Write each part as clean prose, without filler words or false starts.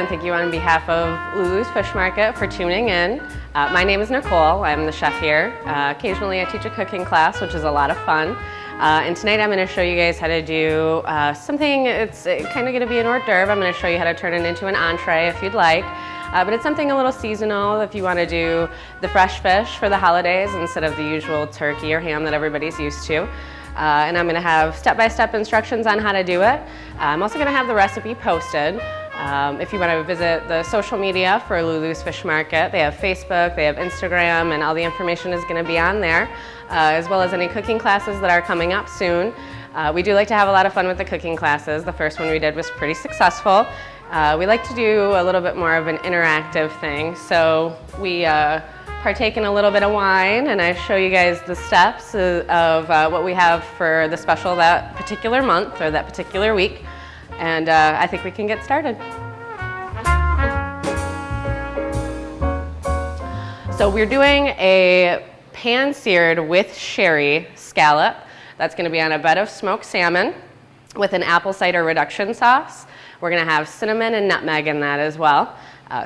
and thank you on behalf of Lulu's Fish Market for tuning in. My name is Nicole. I'm the chef here. Occasionally I teach a cooking class, which is a lot of fun. And tonight I'm going to show you guys how to do something, it's kind of going to be an hors d'oeuvre. I'm going to show you how to turn it into an entree if you'd like. But it's something a little seasonal if you want to do the fresh fish for the holidays instead of the usual turkey or ham that everybody's used to. And I'm going to have step-by-step instructions on how to do it. I'm also going to have the recipe posted. If you want to visit the social media for Lulu's Fish Market, they have Facebook, they have Instagram, and all the information is going to be on there, as well as any cooking classes that are coming up soon. We do like to have a lot of fun with the cooking classes. The first one we did was pretty successful. We like to do a little bit more of an interactive thing, so we partake in a little bit of wine, and I show you guys the steps of what we have for the special that particular month or that particular week. And I think we can get started. So we're doing a pan-seared with sherry scallop. That's going to be on a bed of smoked salmon with an apple cider reduction sauce. We're going to have cinnamon and nutmeg in that as well.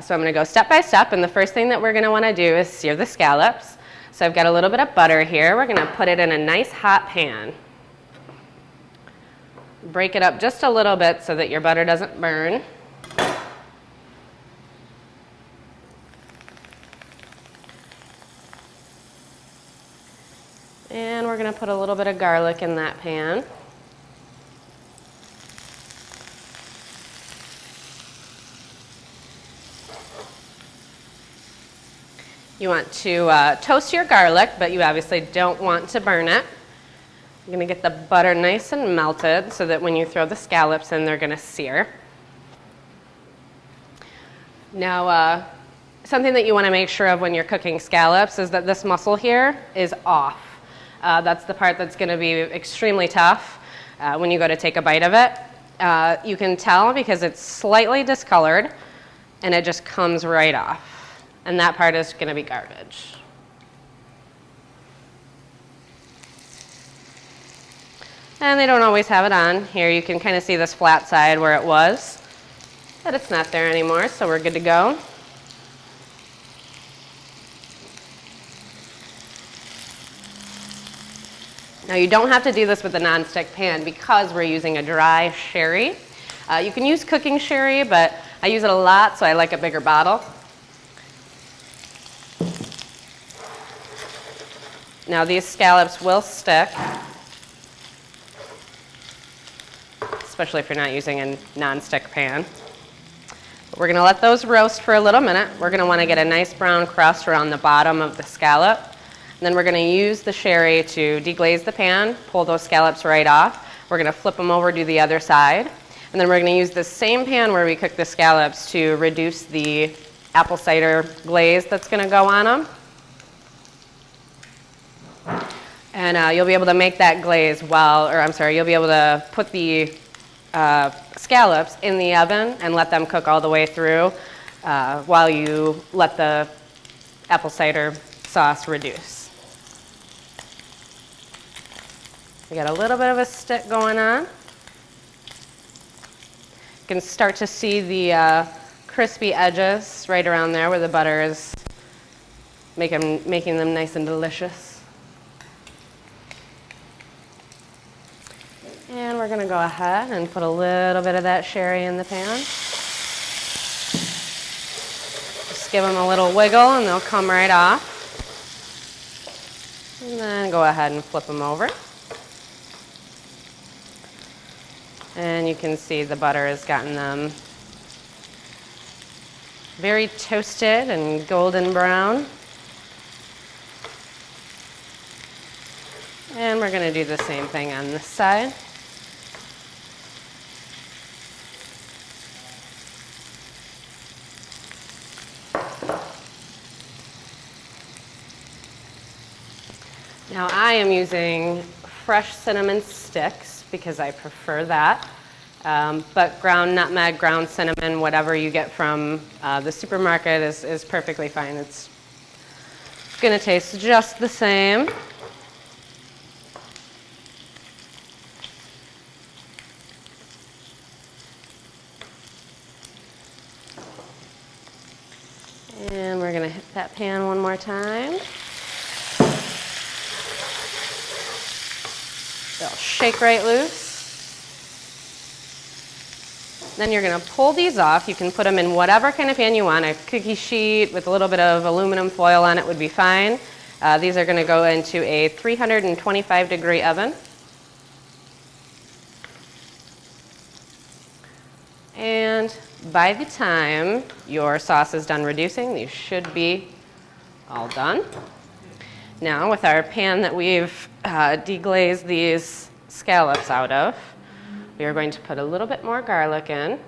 So I'm going to go step by step, and the first thing that we're going to want to do is sear the scallops. So I've got a little bit of butter here. We're going to put it in a nice hot pan. Break it up just a little bit so that your butter doesn't burn. And we're going to put a little bit of garlic in that pan. You want to toast your garlic, but you obviously don't want to burn it. You're going to get the butter nice and melted so that when you throw the scallops in, they're going to sear. Now, something that you want to make sure of when you're cooking scallops is that this muscle here is off. That's the part that's going to be extremely tough when you go to take a bite of it. You can tell because it's slightly discolored and it just comes right off. And that part is going to be garbage. And they don't always have it on. Here you can kind of see this flat side where it was, but it's not there anymore, so we're good to go. Now you don't have to do this with a nonstick pan because we're using a dry sherry. You can use cooking sherry, but I use it a lot, so I like a bigger bottle. Now these scallops will stick, especially if you're not using a non-stick pan. But we're going to let those roast for a little minute. We're going to want to get a nice brown crust around the bottom of the scallop. And then we're going to use the sherry to deglaze the pan, pull those scallops right off. We're going to flip them over, do the other side. And then we're going to use the same pan where we cook the scallops to reduce the apple cider glaze that's going to go on them. And you'll be able to make that glaze you'll be able to put the scallops in the oven and let them cook all the way through while you let the apple cider sauce reduce. We got a little bit of a stick going on. You can start to see the crispy edges right around there where the butter is making them nice and delicious. And we're going to go ahead and put a little bit of that sherry in the pan. Just give them a little wiggle and they'll come right off. And then go ahead and flip them over. And you can see the butter has gotten them very toasted and golden brown. And we're going to do the same thing on this side. Now I am using fresh cinnamon sticks because I prefer that, but ground nutmeg, ground cinnamon, whatever you get from the supermarket is perfectly fine. It's going to taste just the same. hit that pan one more time. They'll shake right loose. Then you're gonna pull these off. You can put them in whatever kind of pan you want. A cookie sheet with a little bit of aluminum foil on it would be fine. These are gonna go into a 325-degree oven. And by the time your sauce is done reducing, these should be all done. Now with our pan that we've deglazed these scallops out of, we are going to put a little bit more garlic in.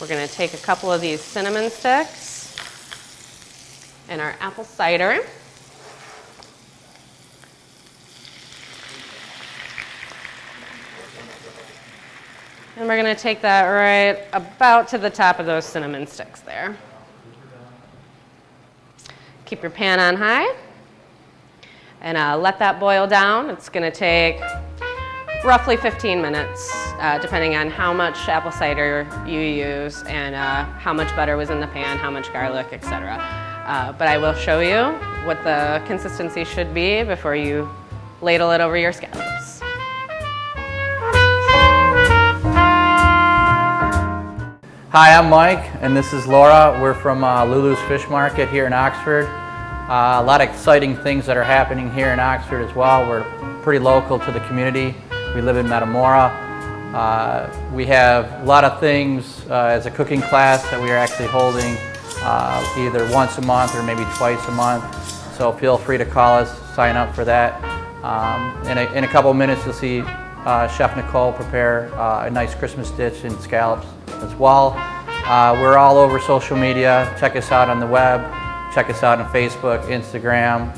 We're going to take a couple of these cinnamon sticks and our apple cider. And we're going to take that right about to the top of those cinnamon sticks there. Keep your pan on high and let that boil down. It's going to take roughly 15 minutes, depending on how much apple cider you use and how much butter was in the pan, how much garlic, etc. But I will show you what the consistency should be before you ladle it over your scallops. Hi, I'm Mike, and this is Laura. We're from Lulu's Fish Market here in Oxford. A lot of exciting things that are happening here in Oxford as well. We're pretty local to the community. We live in Metamora. We have a lot of things as a cooking class that we are actually holding either once a month or maybe twice a month. So feel free to call us, sign up for that. In a couple of minutes you'll see Chef Nicole prepare a nice Christmas dish and scallops as well. We're all over social media. Check us out on the web. Check us out on Facebook, Instagram.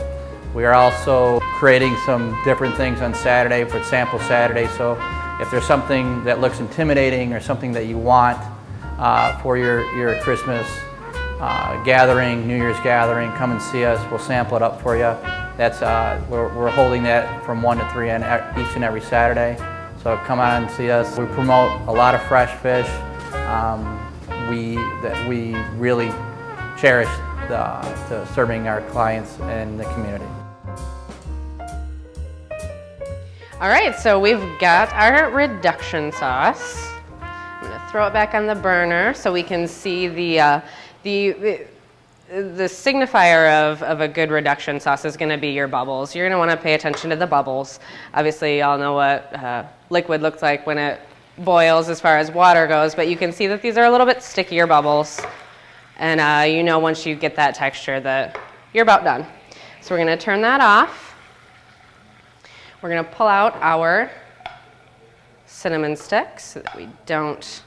We are also creating some different things on Saturday for Sample Saturday. So if there's something that looks intimidating or something that you want for your Christmas gathering, New Year's gathering, come and see us. We'll sample it up for you. That's we're holding that from 1 to 3 each and every Saturday. So come on and see us. We promote a lot of fresh fish. We really cherish serving our clients and the community. All right, so we've got our reduction sauce. I'm going to throw it back on the burner so we can see the signifier of a good reduction sauce is going to be your bubbles. You're going to want to pay attention to the bubbles. Obviously, you all know what liquid looks like when it boils as far as water goes, but you can see that these are a little bit stickier bubbles. And you know once you get that texture that you're about done. So we're going to turn that off. We're going to pull out our cinnamon sticks so that we don't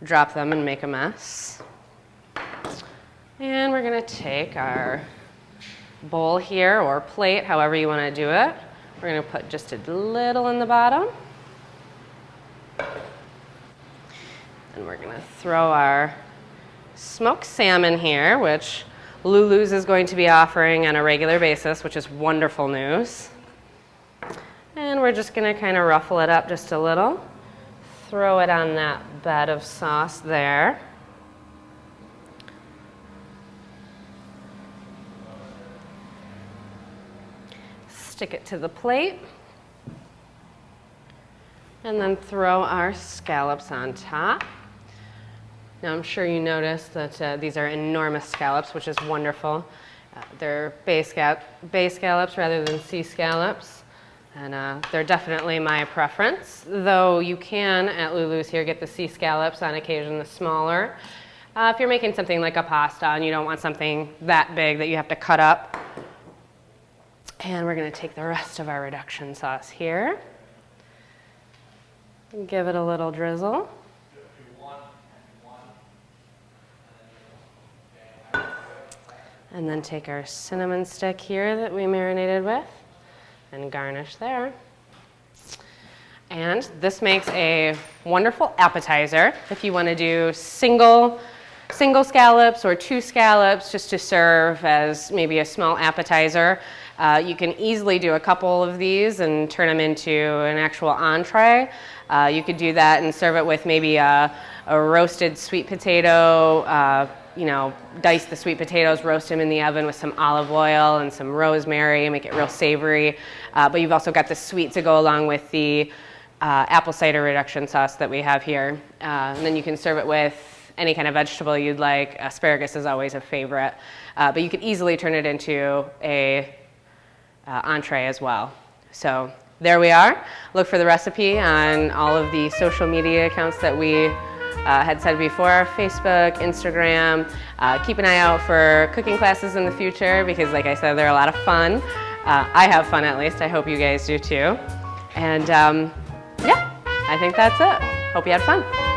drop them and make a mess. And we're going to take our bowl here, or plate, however you want to do it. We're going to put just a little in the bottom. And we're going to throw our smoked salmon here, which Lulu's is going to be offering on a regular basis, which is wonderful news. And we're just going to kind of ruffle it up just a little. Throw it on that bed of sauce there. Stick it to the plate. And then throw our scallops on top. Now I'm sure you noticed that these are enormous scallops, which is wonderful. They're bay scallops rather than sea scallops. And they're definitely my preference, though you can, at Lulu's here, get the sea scallops on occasion, the smaller. If you're making something like a pasta and you don't want something that big that you have to cut up. And we're going to take the rest of our reduction sauce here. And give it a little drizzle. And then take our cinnamon stick here that we marinated with and garnish there. And this makes a wonderful appetizer if you want to do single scallops or 2 scallops just to serve as maybe a small appetizer. You can easily do a couple of these and turn them into an actual entree. You could do that and serve it with maybe a roasted sweet potato. You know, dice the sweet potatoes, roast them in the oven with some olive oil and some rosemary, make it real savory. But you've also got the sweet to go along with the apple cider reduction sauce that we have here. And then you can serve it with any kind of vegetable you'd like. Asparagus is always a favorite. But you could easily turn it into a entree as well. So there we are. Look for the recipe on all of the social media accounts that we had said before, Facebook, Instagram. Keep an eye out for cooking classes in the future because, like I said, they're a lot of fun. I have fun at least. I hope you guys do too. And yeah, I think that's it. Hope you had fun.